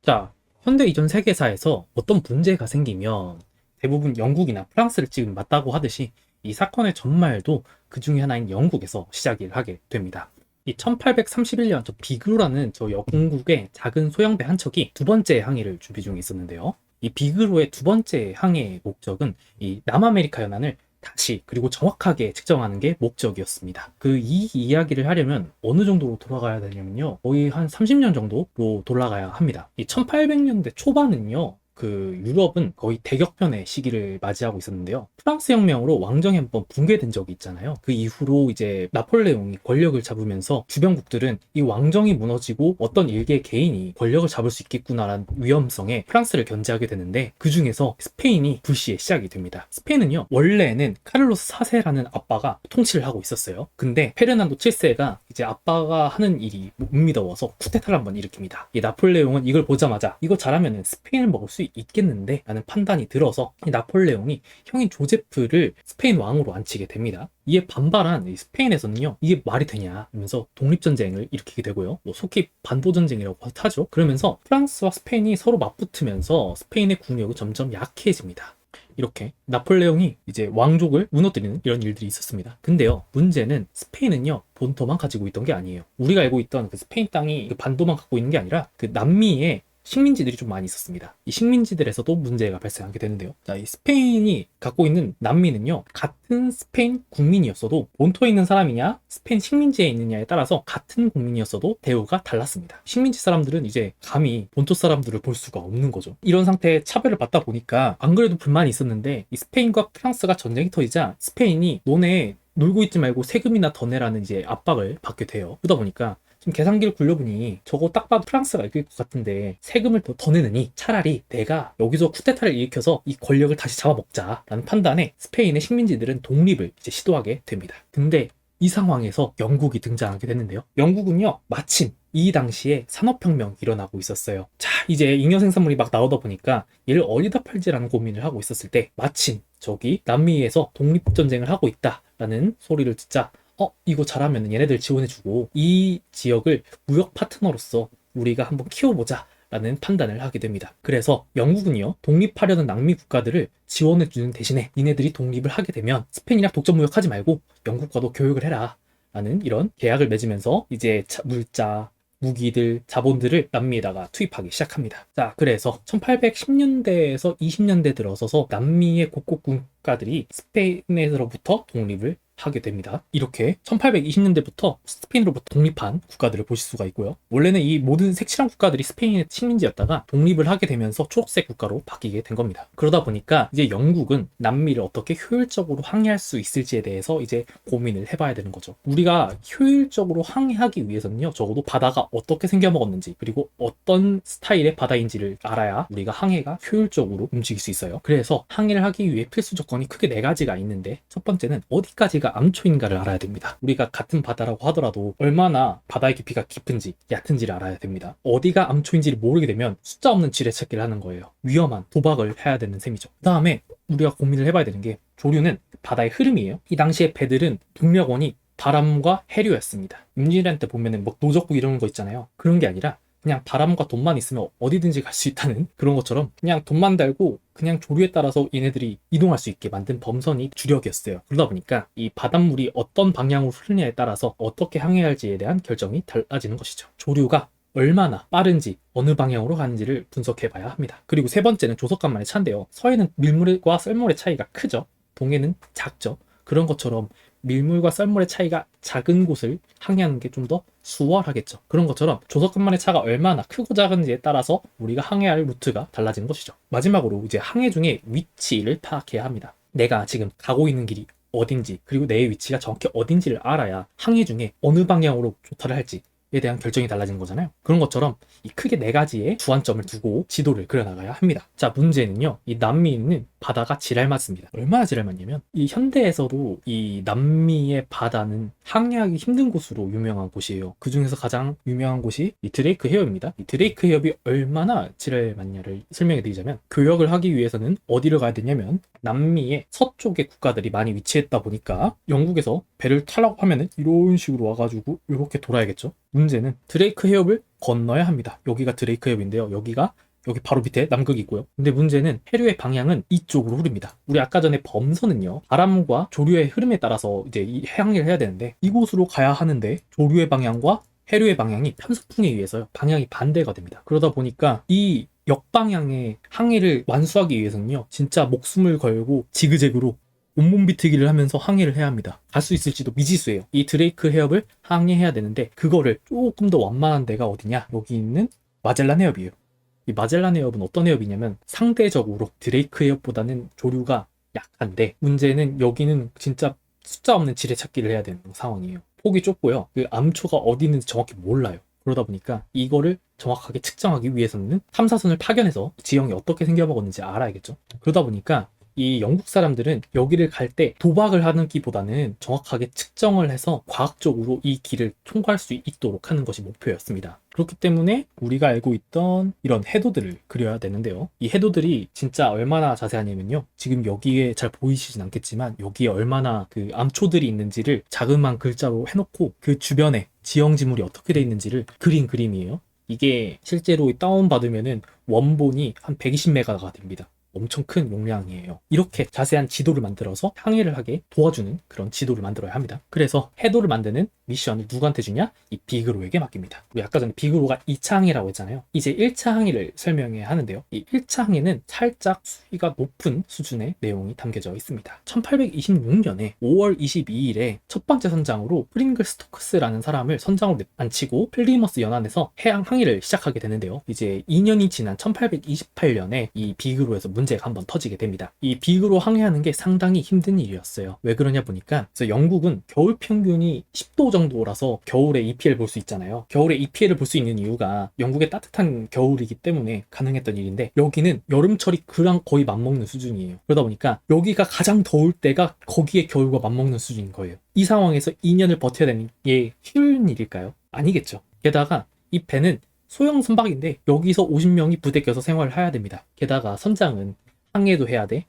자, 현대 이전 세계사에서 어떤 문제가 생기면 대부분 영국이나 프랑스를 지금 맞다고 하듯이 이 사건의 전말도 그 중에 하나인 영국에서 시작을 하게 됩니다. 이 1831년 저 비그로라는 저 영국의 작은 소형배 한 척이 두 번째 항해를 준비 중에 있었는데요. 이 비그로의 두 번째 항해의 목적은 이 남아메리카 연안을 다시 그리고 정확하게 측정하는 게 목적이었습니다. 이 이야기를 하려면 어느 정도로 돌아가야 되냐면요. 거의 한 30년 정도로 돌아가야 합니다. 이 1800년대 초반은요. 유럽은 거의 대격변의 시기를 맞이하고 있었는데요. 프랑스 혁명으로 왕정이 한번 붕괴된 적이 있잖아요. 그 이후로 이제 나폴레옹이 권력을 잡으면서 주변국들은 이 왕정이 무너지고 어떤 일개 개인이 권력을 잡을 수 있겠구나라는 위험성에 프랑스를 견제하게 되는데, 그 중에서 스페인이 불시에 시작이 됩니다. 스페인은요, 원래는 카를로스 4세라는 아빠가 통치를 하고 있었어요. 근데 페르난도 7세가 이제 아빠가 하는 일이 못 믿어워서 쿠데타를 한번 일으킵니다. 이 나폴레옹은 이걸 보자마자 이거 잘하면 스페인을 먹을 수 있겠는데 라는 판단이 들어서 이 나폴레옹이 형인 조제프를 스페인 왕으로 앉히게 됩니다. 이에 반발한 이 스페인에서는요, 이게 말이 되냐 하면서 독립전쟁을 일으키게 되고요. 속히 반도전쟁이라고 하죠. 그러면서 프랑스와 스페인이 서로 맞붙으면서 스페인의 국력이 점점 약해집니다. 이렇게 나폴레옹이 이제 왕족을 무너뜨리는 이런 일들이 있었습니다. 근데요, 문제는 스페인은요, 본토만 가지고 있던 게 아니에요. 우리가 알고 있던 그 스페인 땅이 그 반도만 갖고 있는 게 아니라 그 남미에 식민지들이 좀 많이 있었습니다. 이 식민지들에서도 문제가 발생하게 되는데요. 자, 이 스페인이 갖고 있는 남미는요, 같은 스페인 국민이었어도 본토에 있는 사람이냐 스페인 식민지에 있느냐에 따라서 같은 국민이었어도 대우가 달랐습니다. 식민지 사람들은 이제 감히 본토 사람들을 볼 수가 없는 거죠. 이런 상태의 차별을 받다 보니까 안 그래도 불만이 있었는데, 이 스페인과 프랑스가 전쟁이 터지자 스페인이 너네 놀고 있지 말고 세금이나 더 내라는 이제 압박을 받게 돼요. 그러다 보니까 지금 계산기를 굴려보니 저거 딱 봐도 프랑스가 이길 것 같은데 세금을 더 내느니 차라리 내가 여기서 쿠데타를 일으켜서 이 권력을 다시 잡아먹자라는 판단에 스페인의 식민지들은 독립을 이제 시도하게 됩니다. 근데 이 상황에서 영국이 등장하게 됐는데요. 영국은요, 마침 이 당시에 산업혁명이 일어나고 있었어요. 자, 이제 잉여 생산물이 막 나오다 보니까 얘를 어디다 팔지라는 고민을 하고 있었을 때 마침 저기 남미에서 독립전쟁을 하고 있다라는 소리를 듣자, 이거 잘하면 얘네들 지원해주고 이 지역을 무역 파트너로서 우리가 한번 키워보자 라는 판단을 하게 됩니다. 그래서 영국은요, 독립하려는 남미 국가들을 지원해주는 대신에 니네들이 독립을 하게 되면 스페인이랑 독점 무역하지 말고 영국과도 교역을 해라 라는 이런 계약을 맺으면서 이제 물자, 무기들, 자본들을 남미에다가 투입하기 시작합니다. 자, 그래서 1810년대에서 20년대 들어서서 남미의 곳곳 국가들이 스페인에서부터 독립을 하게 됩니다. 이렇게 1820년대부터 스페인으로부터 독립한 국가들을 보실 수가 있고요. 원래는 이 모든 색칠한 국가들이 스페인의 식민지였다가 독립을 하게 되면서 초록색 국가로 바뀌게 된 겁니다. 그러다 보니까 이제 영국은 남미를 어떻게 효율적으로 항해할 수 있을지에 대해서 이제 고민을 해봐야 되는 거죠. 우리가 효율적으로 항해하기 위해서는요, 적어도 바다가 어떻게 생겨먹었는지 그리고 어떤 스타일의 바다인지를 알아야 우리가 항해가 효율적으로 움직일 수 있어요. 그래서 항해를 하기 위해 필수 조건이 크게 네 가지가 있는데, 첫 번째는 어디까지가 암초인가를 알아야 됩니다. 우리가 같은 바다라고 하더라도 얼마나 바다의 깊이가 깊은지 얕은지를 알아야 됩니다. 어디가 암초인지를 모르게 되면 숫자 없는 지뢰찾기를 하는 거예요. 위험한 도박을 해야 되는 셈이죠. 그 다음에 우리가 고민을 해봐야 되는 게, 조류는 바다의 흐름이에요. 이 당시에 배들은 동력원이 바람과 해류였습니다. 임진왜란 때 보면은 뭐 노적국 이런 거 있잖아요. 그런 게 아니라 그냥 바람과 돈만 있으면 어디든지 갈 수 있다는 그런 것처럼 그냥 돈만 달고 그냥 조류에 따라서 얘네들이 이동할 수 있게 만든 범선이 주력이었어요. 그러다 보니까 이 바닷물이 어떤 방향으로 흐르냐에 따라서 어떻게 항해해야 할지에 대한 결정이 달라지는 것이죠. 조류가 얼마나 빠른지 어느 방향으로 가는지를 분석해 봐야 합니다. 그리고 세 번째는 조석간만의 차인데요. 서해는 밀물과 썰물의 차이가 크죠. 동해는 작죠. 그런 것처럼 밀물과 썰물의 차이가 작은 곳을 항해하는 게 좀 더 수월하겠죠. 그런 것처럼 조석간만의 차가 얼마나 크고 작은지에 따라서 우리가 항해할 루트가 달라지는 것이죠. 마지막으로 이제 항해 중에 위치를 파악해야 합니다. 내가 지금 가고 있는 길이 어딘지, 그리고 내 위치가 정확히 어딘지를 알아야 항해 중에 어느 방향으로 조타를 할지에 대한 결정이 달라지는 거잖아요. 그런 것처럼 이 크게 네 가지의 주안점을 두고 지도를 그려나가야 합니다. 자, 문제는요, 이 남미는 바다가 지랄맞습니다. 얼마나 지랄맞냐면, 이 현대에서도 이 남미의 바다는 항해하기 힘든 곳으로 유명한 곳이에요. 그 중에서 가장 유명한 곳이 이 드레이크 해협입니다. 이 드레이크 해협이 얼마나 지랄맞냐를 설명해 드리자면, 교역을 하기 위해서는 어디를 가야 되냐면 남미의 서쪽의 국가들이 많이 위치했다 보니까 영국에서 배를 타려고 하면은 이런 식으로 와가지고 이렇게 돌아야겠죠. 문제는 드레이크 해협을 건너야 합니다. 여기가 드레이크 해협인데요. 여기 바로 밑에 남극이 있고요. 근데 문제는 해류의 방향은 이쪽으로 흐릅니다. 우리 아까 전에 범선은요, 바람과 조류의 흐름에 따라서 이제 이 항해를 해야 되는데, 이곳으로 가야 하는데 조류의 방향과 해류의 방향이 편서풍에 의해서요, 방향이 반대가 됩니다. 그러다 보니까 이 역방향의 항해를 완수하기 위해서는요, 진짜 목숨을 걸고 지그재그로 온몸 비트기를 하면서 항해를 해야 합니다. 갈 수 있을지도 미지수예요. 이 드레이크 해협을 항해해야 되는데, 그거를 조금 더 완만한 데가 어디냐? 여기 있는 마젤란 해협이에요. 이 마젤란 해협은 어떤 해협이냐면 상대적으로 드레이크 해협보다는 조류가 약한데, 문제는 여기는 진짜 숫자 없는 지뢰찾기를 해야 되는 상황이에요. 폭이 좁고요. 그 암초가 어디 있는지 정확히 몰라요. 그러다 보니까 이거를 정확하게 측정하기 위해서는 탐사선을 파견해서 지형이 어떻게 생겨먹었는지 알아야겠죠. 그러다 보니까 이 영국 사람들은 여기를 갈 때 도박을 하는 기보다는 정확하게 측정을 해서 과학적으로 이 길을 통과할 수 있도록 하는 것이 목표였습니다. 그렇기 때문에 우리가 알고 있던 이런 해도들을 그려야 되는데요. 이 해도들이 진짜 얼마나 자세하냐면요, 지금 여기에 잘 보이시진 않겠지만 여기에 얼마나 그 암초들이 있는지를 자그마한 글자로 해놓고 그 주변에 지형지물이 어떻게 돼 있는지를 그린 그림이에요. 이게 실제로 다운받으면은 원본이 한 120메가가 됩니다. 엄청 큰 용량이에요. 이렇게 자세한 지도를 만들어서 항해를 하게 도와주는 그런 지도를 만들어야 합니다. 그래서 해도를 만드는 미션을 누구한테 주냐? 이 비그로에게 맡깁니다. 우리 아까 전에 비그로가 2차 항해라고 했잖아요. 이제 1차 항해를 설명해야 하는데요. 이 1차 항해는 살짝 수위가 높은 수준의 내용이 담겨져 있습니다. 1826년에 5월 22일에 첫 번째 선장으로 프링글 스토크스라는 사람을 선장으로 앉히고 플리머스 연안에서 해양 항해를 시작하게 되는데요. 이제 2년이 지난 1828년에 이 비그로에서 문제가 한번 터지게 됩니다. 이 비그로 항해하는 게 상당히 힘든 일이었어요. 왜 그러냐 보니까, 그래서 영국은 겨울 평균이 10도 정도라서 겨울에 EPL 볼 수 있잖아요. 겨울에 EPL을 볼 수 있는 이유가 영국의 따뜻한 겨울이기 때문에 가능했던 일인데, 여기는 여름철이 그랑 거의 맞먹는 수준이에요. 그러다 보니까 여기가 가장 더울 때가 거기에 겨울과 맞먹는 수준인 거예요. 이 상황에서 2년을 버텨야 되는 게 쉬운 일일까요? 아니겠죠. 게다가 이 배는 소형 선박인데 여기서 50명이 부대 껴서 생활을 해야 됩니다. 게다가 선장은 항해도 해야 돼.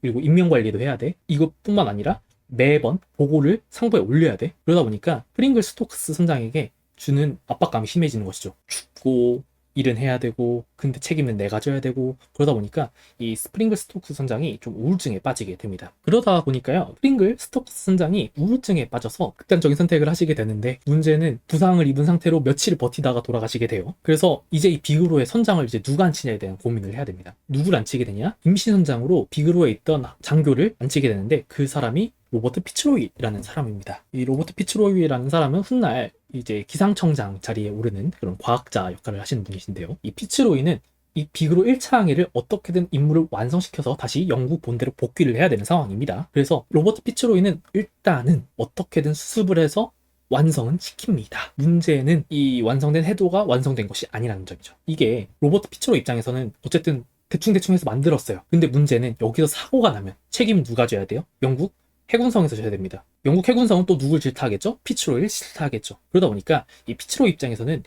그리고 인명관리도 해야 돼. 이것뿐만 아니라 매번 보고를 상부에 올려야 돼. 그러다 보니까 프링글 스토크스 선장에게 주는 압박감이 심해지는 것이죠. 춥고 일은 해야 되고 근데 책임은 내가 져야 되고, 그러다 보니까 이 스프링글 스토크스 선장이 좀 우울증에 빠지게 됩니다. 그러다 보니까요, 스프링글 스토크스 선장이 우울증에 빠져서 극단적인 선택을 하시게 되는데, 문제는 부상을 입은 상태로 며칠을 버티다가 돌아가시게 돼요. 그래서 이제 이 비그로의 선장을 이제 누가 앉히냐에 대한 고민을 해야 됩니다. 누구를 앉히게 되냐? 임시 선장으로 비그로에 있던 장교를 앉히게 되는데, 그 사람이 로버트 피츠로이라는 사람입니다. 이 로버트 피츠로이라는 사람은 훗날 이제 기상청장 자리에 오르는 그런 과학자 역할을 하시는 분이신데요. 이 피츠로이는 이 비그로 1차 항해를 어떻게든 임무를 완성시켜서 다시 영국 본대로 복귀를 해야 되는 상황입니다. 그래서 로버트 피츠로이는 일단은 어떻게든 수습을 해서 완성은 시킵니다. 문제는 이 완성된 해도가 완성된 것이 아니라는 점이죠. 이게 로버트 피츠로이 입장에서는 어쨌든 대충대충 해서 만들었어요. 근데 문제는 여기서 사고가 나면 책임은 누가 져야 돼요? 영국 해군성에서 져야 됩니다. 영국 해군성은 또 누굴 질타하겠죠? 피츠로이를 질타하겠죠. 그러다 보니까 이 피츠로이 입장에서는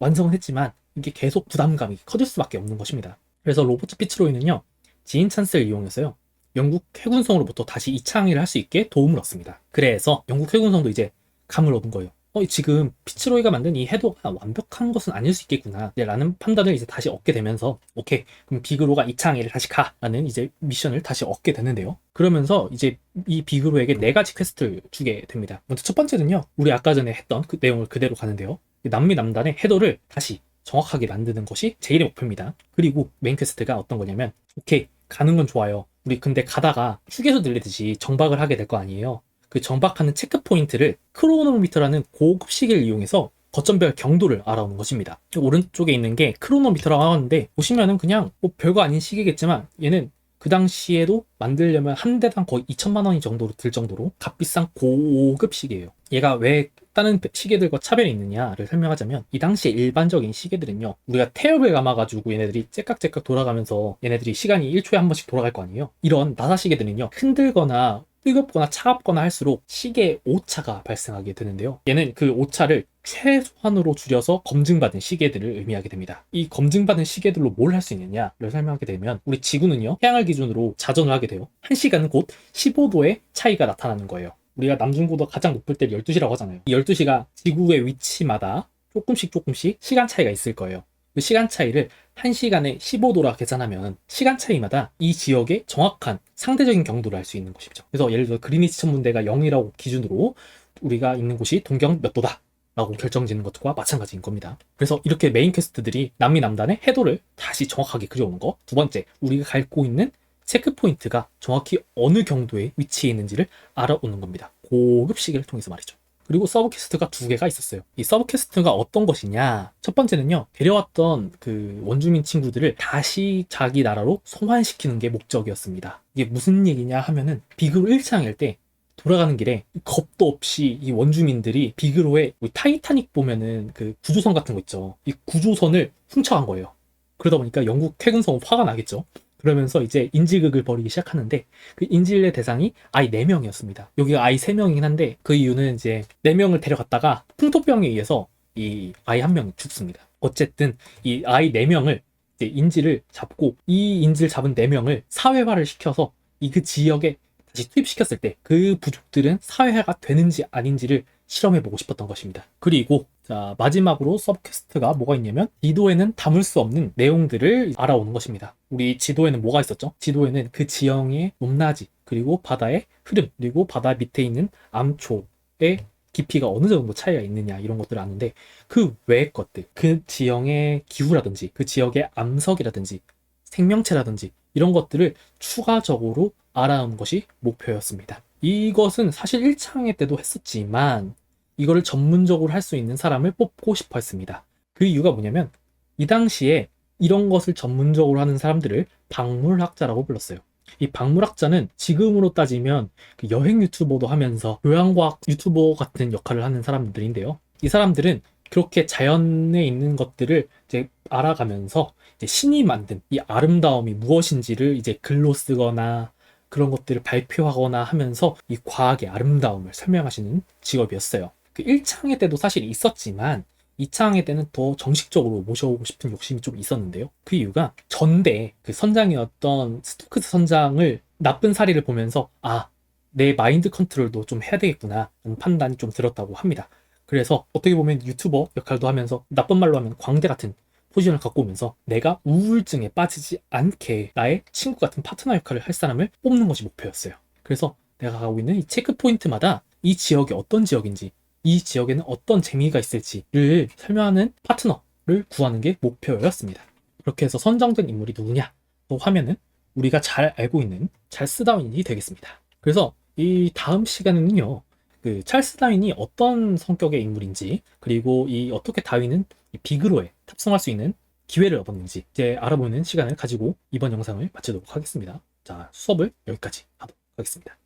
완성은 했지만 이게 계속 부담감이 커질 수밖에 없는 것입니다. 그래서 로버트 피츠로이는요, 지인 찬스를 이용해서요, 영국 해군성으로부터 다시 2차 항해를 할 수 있게 도움을 얻습니다. 그래서 영국 해군성도 이제 감을 얻은 거예요. 지금 피츠로이가 만든 이 해도가 완벽한 것은 아닐 수 있겠구나 라는 판단을 이제 다시 얻게 되면서, 오케이, 그럼 비그로가 2차 항해를 다시 가 라는 이제 미션을 다시 얻게 되는데요. 그러면서 이제 이 비그로에게 4가지 퀘스트를 주게 됩니다. 먼저 첫 번째는요, 우리 아까 전에 했던 그 내용을 그대로 가는데요, 남미 남단의 해도를 다시 정확하게 만드는 것이 제일의 목표입니다. 그리고 메인 퀘스트가 어떤 거냐면, 오케이, 가는 건 좋아요. 우리 근데 가다가 휴게소 들리듯이 정박을 하게 될 거 아니에요. 그 정박하는 체크포인트를 크로노미터라는 고급 시계를 이용해서 거점별 경도를 알아오는 것입니다. 오른쪽에 있는 게 크로노미터라고 하는데, 보시면은 그냥 뭐 별거 아닌 시계겠지만 얘는 그 당시에도 만들려면 한 대당 거의 2천만 원이 정도로 들 정도로 값비싼 고급 시계예요. 얘가 왜 다른 시계들과 차별이 있느냐를 설명하자면, 이 당시에 일반적인 시계들은요, 우리가 태엽을 감아가지고 얘네들이 째깍째깍 돌아가면서 얘네들이 시간이 1초에 한 번씩 돌아갈 거 아니에요. 이런 나사 시계들은요, 흔들거나 뜨겁거나 차갑거나 할수록 시계에 오차가 발생하게 되는데요. 얘는 그 오차를 최소한으로 줄여서 검증받은 시계들을 의미하게 됩니다. 이 검증받은 시계들로 뭘 할 수 있느냐를 설명하게 되면, 우리 지구는요, 태양을 기준으로 자전을 하게 돼요. 1시간은 곧 15도의 차이가 나타나는 거예요. 우리가 남중고도 가장 높을 때를 12시라고 하잖아요. 이 12시가 지구의 위치마다 조금씩 시간 차이가 있을 거예요. 그 시간 차이를 1시간에 15도라 계산하면 시간 차이마다 이 지역의 정확한 상대적인 경도를 알 수 있는 것이죠. 그래서 예를 들어 그리니치 천문대가 0이라고 기준으로 우리가 있는 곳이 동경 몇 도다 라고 결정지는 것과 마찬가지인 겁니다. 그래서 이렇게 메인 퀘스트들이 남미 남단의 해도를 다시 정확하게 그려오는 거. 두 번째, 우리가 밟고 있는 체크포인트가 정확히 어느 경도에 위치해 있는지를 알아오는 겁니다. 고급 시계를 통해서 말이죠. 그리고 서브 퀘스트가 2개가 있었어요. 이 서브 퀘스트가 어떤 것이냐? 첫 번째는요, 데려왔던 그 원주민 친구들을 다시 자기 나라로 소환시키는 게 목적이었습니다. 이게 무슨 얘기냐 하면은 비그로 1장일 때 돌아가는 길에 겁도 없이 이 원주민들이 비그로에 우리 타이타닉 보면은 그 구조선 같은 거 있죠. 이 구조선을 훔쳐간 거예요. 그러다 보니까 영국 해군성은 화가 나겠죠. 그러면서 이제 인질극을 벌이기 시작하는데 그 인질의 대상이 아이 4명이었습니다. 여기가 아이 3명이긴 한데 그 이유는 이제 4명을 데려갔다가 풍토병에 의해서 이 아이 1명이 죽습니다. 어쨌든 이 아이 4명을 이제 인질을 잡고 이 인질 잡은 4명을 사회화를 시켜서 이 그 지역에 다시 투입시켰을 때 그 부족들은 사회화가 되는지 아닌지를 실험해보고 싶었던 것입니다. 그리고 자, 마지막으로 서브퀘스트가 뭐가 있냐면 지도에는 담을 수 없는 내용들을 알아오는 것입니다. 우리 지도에는 뭐가 있었죠? 지도에는 그 지형의 높낮이, 그리고 바다의 흐름, 그리고 바다 밑에 있는 암초의 깊이가 어느 정도 차이가 있느냐 이런 것들을 아는데 그 외의 것들, 그 지형의 기후라든지 그 지역의 암석이라든지 생명체라든지 이런 것들을 추가적으로 알아오는 것이 목표였습니다. 이것은 사실 1창회 때도 했었지만 이거를 전문적으로 할 수 있는 사람을 뽑고 싶어 했습니다. 그 이유가 뭐냐면 이 당시에 이런 것을 전문적으로 하는 사람들을 박물학자라고 불렀어요. 이 박물학자는 지금으로 따지면 그 여행 유튜버도 하면서 교양과학 유튜버 같은 역할을 하는 사람들인데요. 이 사람들은 그렇게 자연에 있는 것들을 이제 알아가면서 이제 신이 만든 이 아름다움이 무엇인지를 이제 글로 쓰거나 그런 것들을 발표하거나 하면서 이 과학의 아름다움을 설명하시는 직업이었어요. 그 1창회 때도 사실 있었지만 2창회 때는 더 정식적으로 모셔오고 싶은 욕심이 좀 있었는데요. 그 이유가 전대 그 선장이었던 스토크스 선장을 나쁜 사례를 보면서 아, 내 마인드 컨트롤도 좀 해야 되겠구나 라는 판단이 좀 들었다고 합니다. 그래서 어떻게 보면 유튜버 역할도 하면서 나쁜 말로 하면 광대 같은 포지션을 갖고 오면서 내가 우울증에 빠지지 않게 나의 친구 같은 파트너 역할을 할 사람을 뽑는 것이 목표였어요. 그래서 내가 가고 있는 이 체크포인트마다 이 지역이 어떤 지역인지 이 지역에는 어떤 재미가 있을지를 설명하는 파트너를 구하는 게 목표였습니다. 그렇게 해서 선정된 인물이 누구냐 하면은 우리가 잘 알고 있는 찰스 다윈이 되겠습니다. 그래서 이 다음 시간에는요, 그 찰스 다윈이 어떤 성격의 인물인지, 그리고 이 어떻게 다윈은 이 비그로에 탑승할 수 있는 기회를 얻었는지 이제 알아보는 시간을 가지고 이번 영상을 마치도록 하겠습니다. 자, 수업을 여기까지 하도록 하겠습니다.